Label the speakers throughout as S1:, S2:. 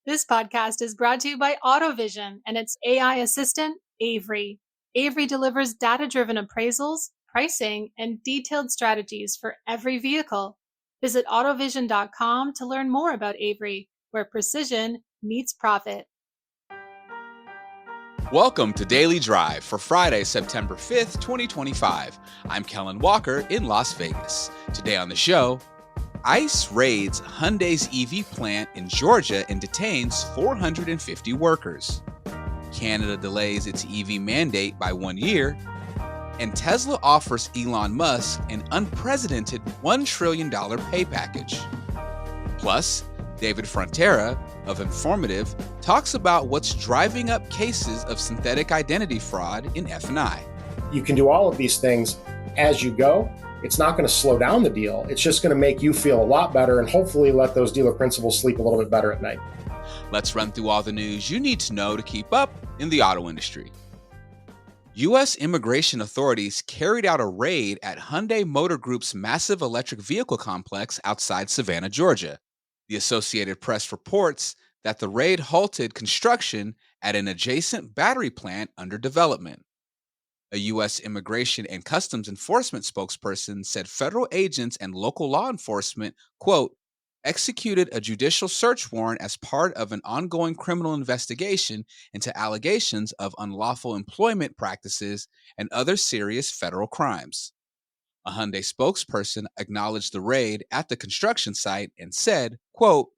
S1: This podcast is brought to you by AutoVision and its AI assistant, Avery. Avery delivers data driven appraisals, pricing, and detailed strategies for every vehicle. Visit AutoVision.com to learn more about Avery, where precision meets profit.
S2: Welcome to Daily Drive for Friday, September 5th, 2025. I'm Kellen Walker in Las Vegas. Today on the show, ICE raids Hyundai's EV plant in Georgia and detains 450 workers. Canada delays its EV mandate by 1 year. And Tesla offers Elon Musk an unprecedented $1 trillion pay package. Plus, David Frontera of Informative talks about what's driving up cases of synthetic identity fraud in F&I.
S3: You can do all of these things as you go. It's not going to slow down the deal. It's just going to make you feel a lot better and hopefully let those dealer principals sleep a little bit better at night.
S2: Let's run through all the news you need to know to keep up in the auto industry. U.S. immigration authorities carried out a raid at Hyundai Motor Group's massive electric vehicle complex outside Savannah, Georgia. The Associated Press reports that the raid halted construction at an adjacent battery plant under development. A U.S. Immigration and Customs Enforcement spokesperson said federal agents and local law enforcement, quote, executed a judicial search warrant as part of an ongoing criminal investigation into allegations of unlawful employment practices and other serious federal crimes. A Hyundai spokesperson acknowledged the raid at the construction site and said, quote,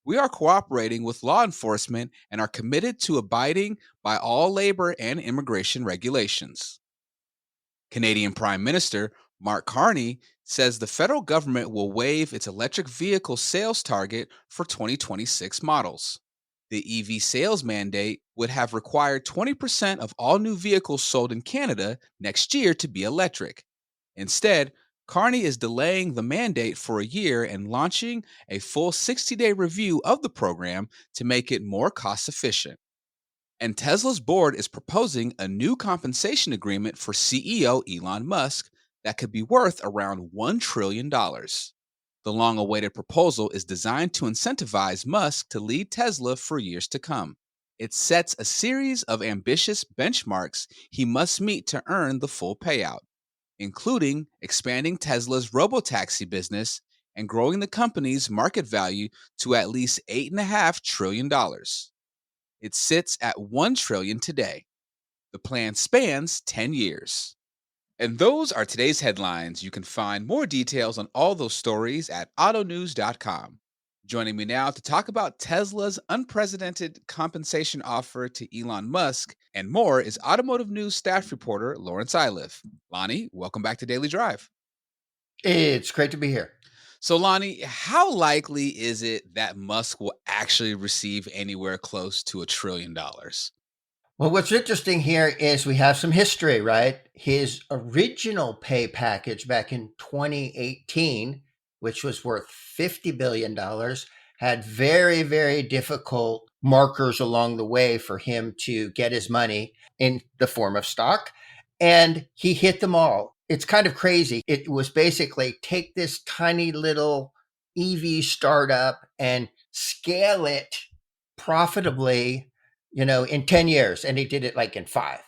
S2: we are cooperating with law enforcement and are committed to abiding by all labor and immigration regulations. Canadian Prime Minister Mark Carney says the federal government will waive its electric vehicle sales target for 2026 models. The EV sales mandate would have required 20% of all new vehicles sold in Canada next year to be electric. Instead, Carney is delaying the mandate for a year and launching a full 60-day review of the program to make it more cost-efficient. And Tesla's board is proposing a new compensation agreement for CEO Elon Musk that could be worth around $1 trillion. The long-awaited proposal is designed to incentivize Musk to lead Tesla for years to come. It sets a series of ambitious benchmarks he must meet to earn the full payout, including expanding Tesla's robotaxi business and growing the company's market value to at least $8.5 trillion. It sits at $1 trillion today. The plan spans 10 years. And those are today's headlines. You can find more details on all those stories at autonews.com. Joining me now to talk about Tesla's unprecedented compensation offer to Elon Musk and more is Automotive News staff reporter Lawrence Iliff. Lonnie, welcome back to Daily Drive.
S4: It's great to be here.
S2: So, Lonnie, how likely is it that Musk will actually receive anywhere close to $1 trillion?
S4: Well, what's interesting here is we have some history, right? His original pay package back in 2018, which was worth $50 billion, had very, very difficult markers along the way for him to get his money in the form of stock. And he hit them all. It's kind of crazy. It was basically take this tiny little EV startup and scale it profitably, in 10 years. And he did it like in 5.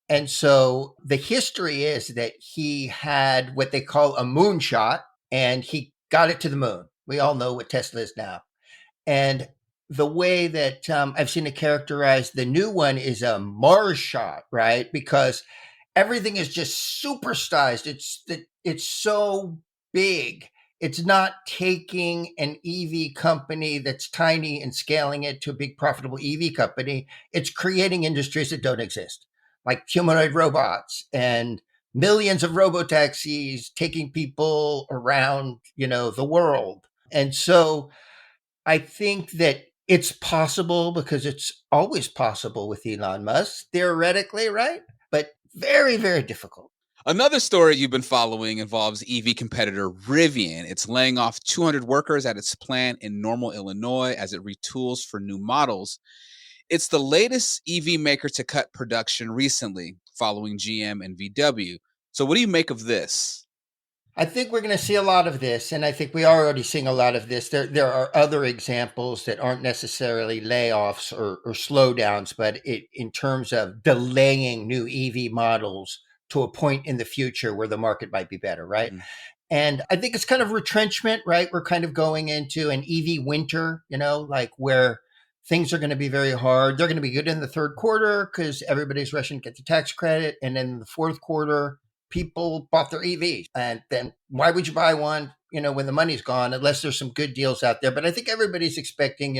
S4: And so the history is that he had what they call a moonshot and he got it to the moon. We all know what Tesla is now. And the way that I've seen it characterized, the new one is a Mars shot, right? Because everything is just supersized. It's so big. It's not taking an EV company that's tiny and scaling it to a big profitable EV company. It's creating industries that don't exist, like humanoid robots and millions of robotaxis taking people around, the world. And so I think that it's possible because it's always possible with Elon Musk, theoretically, right? But very, very difficult.
S2: Another story you've been following involves EV competitor Rivian. It's laying off 200 workers at its plant in Normal, Illinois, as it retools for new models. It's the latest EV maker to cut production recently, following GM and VW. So what do you make of this?
S4: I think we're going to see a lot of this, and I think we are already seeing a lot of this. There are other examples that aren't necessarily layoffs or slowdowns, but in terms of delaying new EV models to a point in the future where the market might be better, right?
S2: Mhm.
S4: And I think it's kind of retrenchment, right? We're kind of going into an EV winter, like where things are going to be very hard. They're going to be good in the third quarter because everybody's rushing to get the tax credit. And then in the fourth quarter, people bought their EVs. And then why would you buy one, when the money's gone, unless there's some good deals out there? But I think everybody's expecting,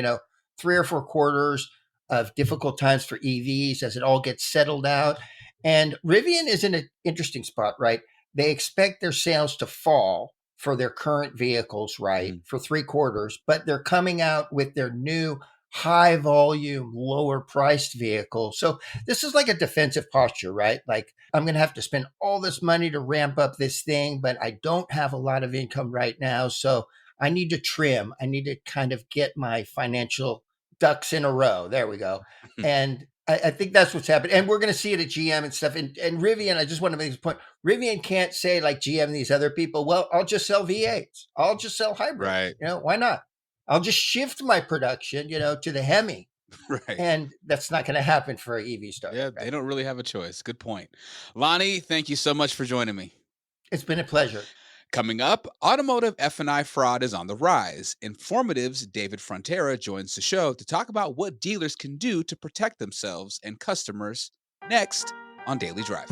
S4: 3 or 4 quarters of difficult times for EVs as it all gets settled out. And Rivian is in an interesting spot, right? They expect their sales to fall for their current vehicles, right, for 3 quarters, but they're coming out with their new high volume, lower priced vehicle. So this is like a defensive posture, right? Like I'm going to have to spend all this money to ramp up this thing, but I don't have a lot of income right now. So I need to trim. I need to kind of get my financial ducks in a row. There we go. And I think that's what's happened. And we're going to see it at GM and stuff. And Rivian, I just want to make this point. Rivian can't say like GM and these other people, well, I'll just sell V8s. I'll just sell hybrids.
S2: Right.
S4: Why not? I'll just shift my production, to the Hemi.
S2: Right.
S4: And that's not going to happen for an EV startup.
S2: Yeah, they don't really have a choice. Good point. Lonnie, thank you so much for joining me.
S4: It's been a pleasure.
S2: Coming up, automotive F&I fraud is on the rise. Informative's David Frontera joins the show to talk about what dealers can do to protect themselves and customers next on Daily Drive.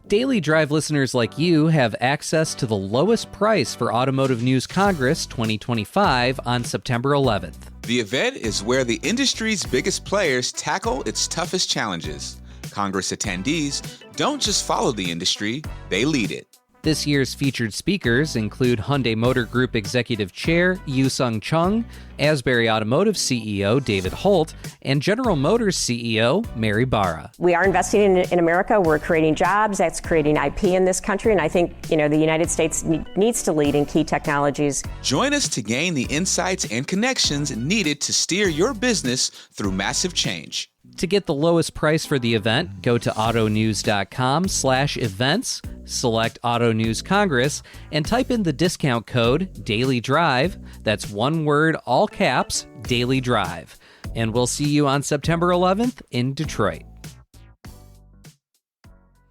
S5: Daily Drive listeners like you have access to the lowest price for Automotive News Congress 2025 on September 11th.
S2: The event is where the industry's biggest players tackle its toughest challenges. Congress attendees don't just follow the industry, they lead it.
S5: This year's featured speakers include Hyundai Motor Group Executive Chair Yu-Sung Chung, Asbury Automotive CEO David Holt, and General Motors CEO Mary Barra.
S6: We are investing in America. We're creating jobs. That's creating IP in this country. And I think, the United States needs to lead in key technologies.
S2: Join us to gain the insights and connections needed to steer your business through massive change.
S5: To get the lowest price for the event, go to autonews.com/events, select Auto News Congress, and type in the discount code DailyDrive. That's one word, all caps, Daily Drive. And we'll see you on September 11th in Detroit.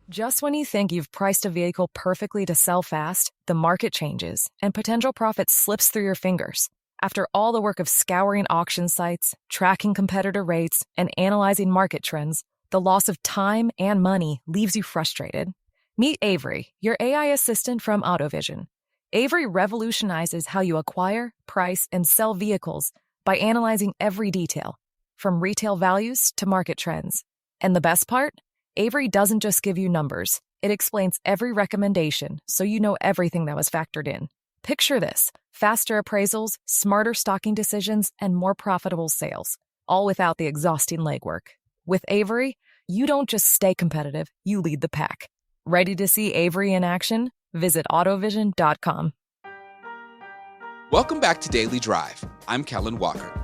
S7: Just when you think you've priced a vehicle perfectly to sell fast, the market changes and potential profit slips through your fingers. After all the work of scouring auction sites, tracking competitor rates, and analyzing market trends, the loss of time and money leaves you frustrated. Meet Avery, your AI assistant from AutoVision. Avery revolutionizes how you acquire, price, and sell vehicles by analyzing every detail, from retail values to market trends. And the best part? Avery doesn't just give you numbers. It explains every recommendation so you know everything that was factored in. Picture this: faster appraisals, smarter stocking decisions, and more profitable sales, all without the exhausting legwork. With Avery, you don't just stay competitive, you lead the pack. Ready to see Avery in action? Visit autovision.com.
S2: Welcome back to Daily Drive. I'm Kellen Walker.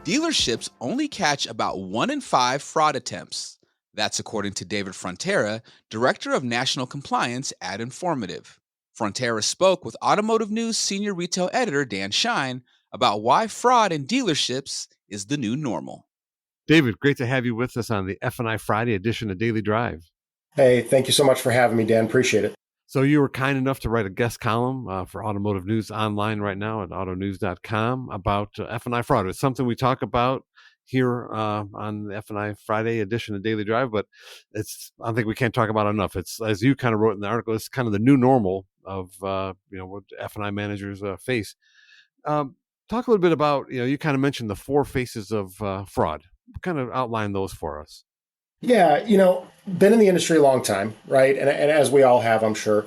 S2: Dealerships only catch about 1 in 5 fraud attempts. That's according to David Frontera, Director of National Compliance at Informative. Frontera spoke with Automotive News Senior Retail Editor Dan Shine about why fraud in dealerships is the new normal.
S8: David, great to have you with us on the F&I Friday edition of Daily Drive.
S3: Hey, thank you so much for having me, Dan. Appreciate it.
S8: So you were kind enough to write a guest column for Automotive News online right now at autonews.com about F&I fraud. It's something we talk about here on the F&I Friday edition of Daily Drive, but I think we can't talk about it enough. It's, as you kind of wrote in the article, it's kind of the new normal of what F&I managers face. Talk a little bit about, you kind of mentioned the 4 faces of fraud. Kind of outline those for us.
S3: Yeah, been in the industry a long time, right? And as we all have, I'm sure,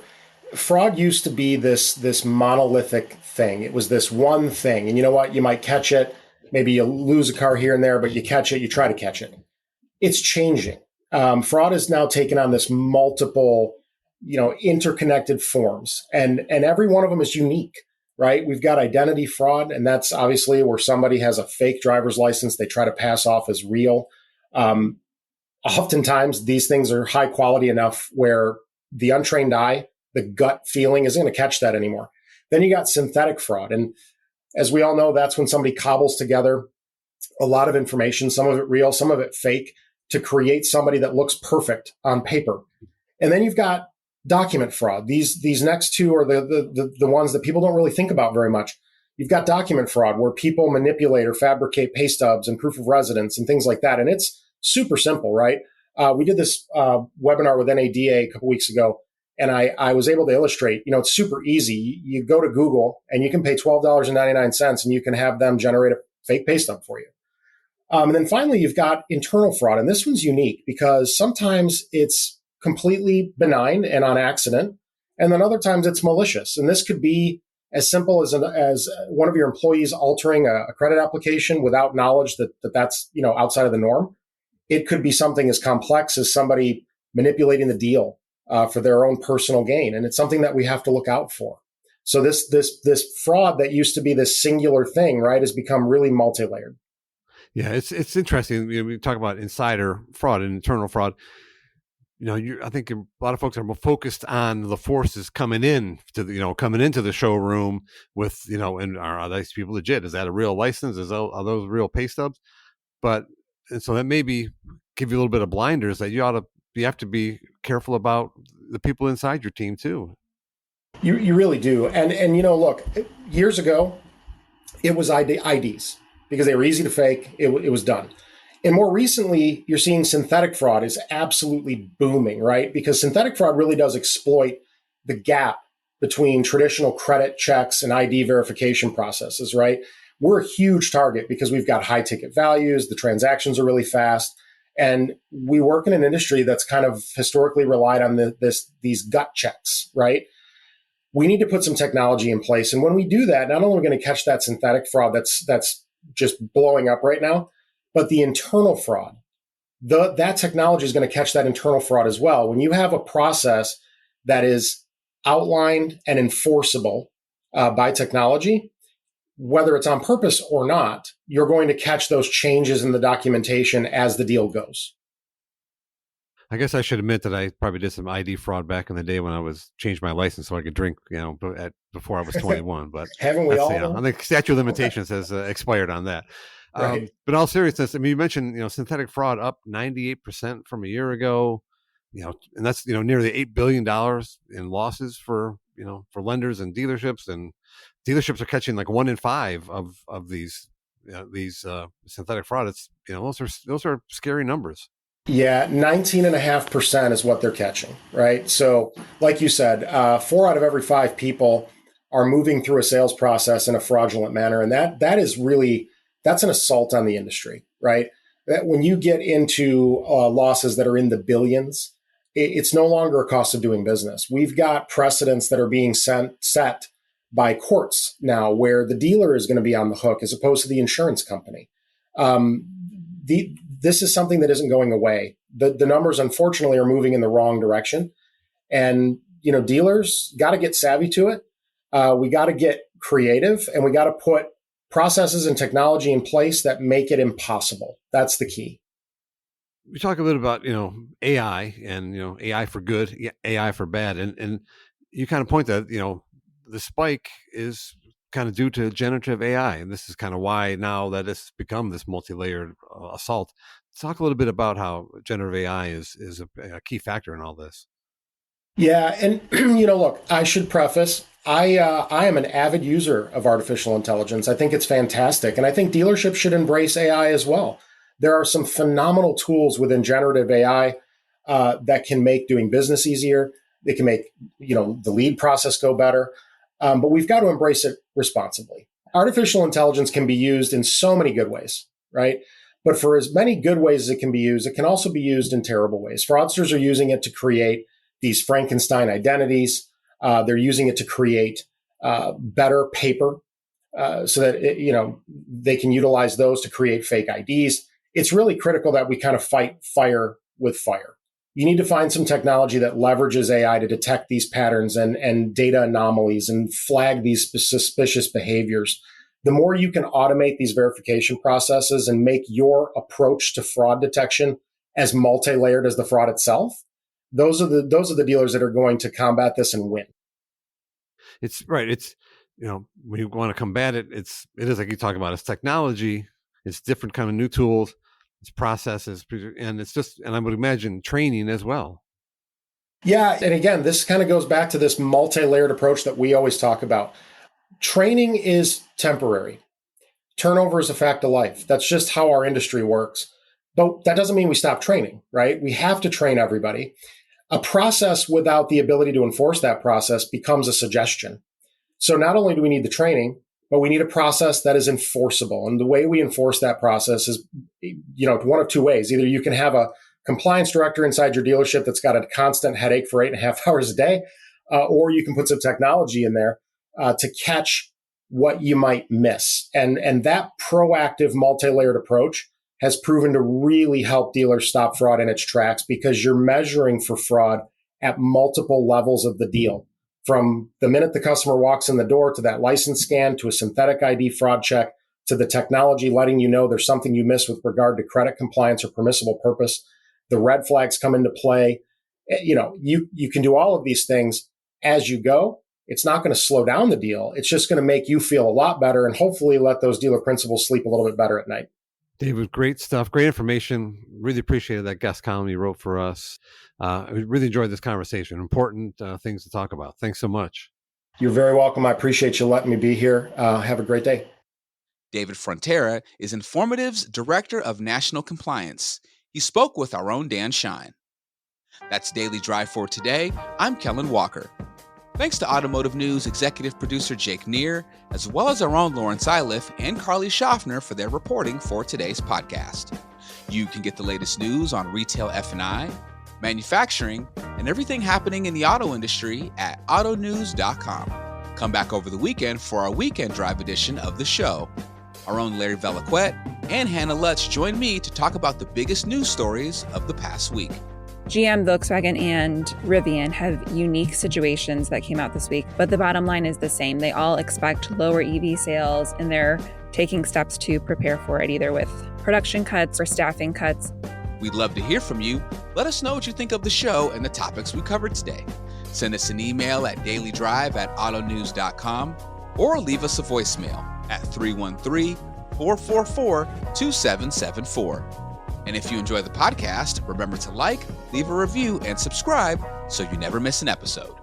S3: fraud used to be this monolithic thing. It was this one thing. And you know what? You might catch it. Maybe you lose a car here and there, but you catch it, you try to catch it. It's changing. Fraud has now taken on this multiple, interconnected forms, and every one of them is unique, right? We've got identity fraud, and that's obviously where somebody has a fake driver's license they try to pass off as real. Oftentimes, these things are high quality enough where the untrained eye, the gut feeling isn't going to catch that anymore. Then you got synthetic fraud. And as we all know, that's when somebody cobbles together a lot of information, some of it real, some of it fake, to create somebody that looks perfect on paper. And then you've got document fraud. These next two are the ones that people don't really think about very much. You've got document fraud where people manipulate or fabricate pay stubs and proof of residence and things like that. And it's super simple, right? We did this webinar with NADA a couple weeks ago, and I was able to illustrate, it's super easy. You go to Google and you can pay $12.99 and you can have them generate a fake pay stub for you. And then finally, you've got internal fraud. And this one's unique because sometimes it's completely benign and on accident. And then other times it's malicious. And this could be as simple as one of your employees altering a credit application without knowledge that's outside of the norm. It could be something as complex as somebody manipulating the deal for their own personal gain. And it's something that we have to look out for. So this fraud that used to be this singular thing, right, has become really multi-layered.
S8: Yeah, it's interesting. We talk about insider fraud and internal fraud. I think a lot of folks are more focused on the forces coming into the showroom with, and are these people legit? Is that a real license? Are those real pay stubs? And so that maybe give you a little bit of blinders that you have to be careful about the people inside your team too.
S3: You really do. And look, years ago, it was IDs because they were easy to fake. It was done. And more recently, you're seeing synthetic fraud is absolutely booming, right? Because synthetic fraud really does exploit the gap between traditional credit checks and ID verification processes, right? We're a huge target because we've got high ticket values. The transactions are really fast. And we work in an industry that's kind of historically relied on these gut checks, right? We need to put some technology in place. And when we do that, not only are we going to catch that synthetic fraud that's just blowing up right now, but the internal fraud, that technology is going to catch that internal fraud as well. When you have a process that is outlined and enforceable by technology, whether it's on purpose or not, you're going to catch those changes in the documentation as the deal goes.
S8: I guess I should admit that I probably did some ID fraud back in the day when I changed my license so I could drink, before I was 21. But
S3: haven't we all?
S8: I think statute of limitations has expired on that.
S3: Right.
S8: But in all seriousness, I mean, you mentioned, synthetic fraud up 98% from a year ago, and that's, nearly $8 billion in losses for lenders and dealerships are catching like 1 in 5 of these synthetic fraud. It's, those are scary numbers.
S3: Yeah, 19.5% is what they're catching, right? So like you said, 4 out of every 5 people are moving through a sales process in a fraudulent manner. And that's an assault on the industry, right? That when you get into losses that are in the billions, it's no longer a cost of doing business. We've got precedents that are being set by courts now where the dealer is going to be on the hook as opposed to the insurance company. This is something that isn't going away. The numbers, unfortunately, are moving in the wrong direction. And, dealers got to get savvy to it. We got to get creative, and we got to put processes and technology in place that make it impossible. That's the key.
S8: We talk a little about, AI and, AI for good, AI for bad. And you kind of point that, the spike is kind of due to generative AI. And this is kind of why now that it's become this multi-layered assault. Talk a little bit about how generative AI is a key factor in all this.
S3: Yeah. And, look, I should preface, I am an avid user of artificial intelligence. I think it's fantastic. And I think dealerships should embrace AI as well. There are some phenomenal tools within generative AI that can make doing business easier. They can make, the lead process go better. But we've got to embrace it responsibly. Artificial intelligence can be used in so many good ways, right? But for as many good ways as it can be used, it can also be used in terrible ways. Fraudsters are using it to create these Frankenstein identities. They're using it to create better paper so that, they can utilize those to create fake IDs. It's really critical that we kind of fight fire with fire. You need to find some technology that leverages AI to detect these patterns and data anomalies and flag these suspicious behaviors. The more you can automate these verification processes and make your approach to fraud detection as multi-layered as the fraud itself, those are the dealers that are going to combat this and win.
S8: It's right. It's, when you want to combat it, it is like you talk about, it's technology, it's different kind of new tools, it's processes, and and I would imagine training as well.
S3: Yeah. And again, this kind of goes back to this multi-layered approach that we always talk about. Training is temporary. Turnover is a fact of life. That's just how our industry works. But that doesn't mean we stop training, right? We have to train everybody. A process without the ability to enforce that process becomes a suggestion. So not only do we need the training, but we need a process that is enforceable. And the way we enforce that process is, one of two ways. Either you can have a compliance director inside your dealership that's got a constant headache for 8.5 hours a day, or you can put some technology in there to catch what you might miss. And that proactive multi-layered approach has proven to really help dealers stop fraud in its tracks, because you're measuring for fraud at multiple levels of the deal. From the minute the customer walks in the door to that license scan, to a synthetic ID fraud check, to the technology letting you know there's something you missed with regard to credit compliance or permissible purpose. The red flags come into play. You can do all of these things as you go. It's not going to slow down the deal. It's just going to make you feel a lot better, and hopefully let those dealer principals sleep a little bit better at night.
S8: David, great stuff, great information. Really appreciated that guest column you wrote for us. I really enjoyed this conversation. Important things to talk about. Thanks so much.
S3: You're very welcome. I appreciate you letting me be here. Have a great day.
S2: David Frontera is Informative's Director of National Compliance. He spoke with our own Dan Shine. That's Daily Drive for today. I'm Kellen Walker. Thanks to Automotive News executive producer Jake Neer, as well as our own Lawrence Iliff and Carly Schaffner for their reporting for today's podcast. You can get the latest news on retail F&I, manufacturing, and everything happening in the auto industry at autonews.com. Come back over the weekend for our Weekend Drive edition of the show. Our own Larry Velaquette and Hannah Lutz join me to talk about the biggest news stories of the past week.
S9: GM, Volkswagen, and Rivian have unique situations that came out this week, but the bottom line is the same. They all expect lower EV sales, and they're taking steps to prepare for it, either with production cuts or staffing cuts.
S2: We'd love to hear from you. Let us know what you think of the show and the topics we covered today. Send us an email at dailydrive@autonews.com or leave us a voicemail at 313-444-2774. And if you enjoy the podcast, remember to like, leave a review, and subscribe so you never miss an episode.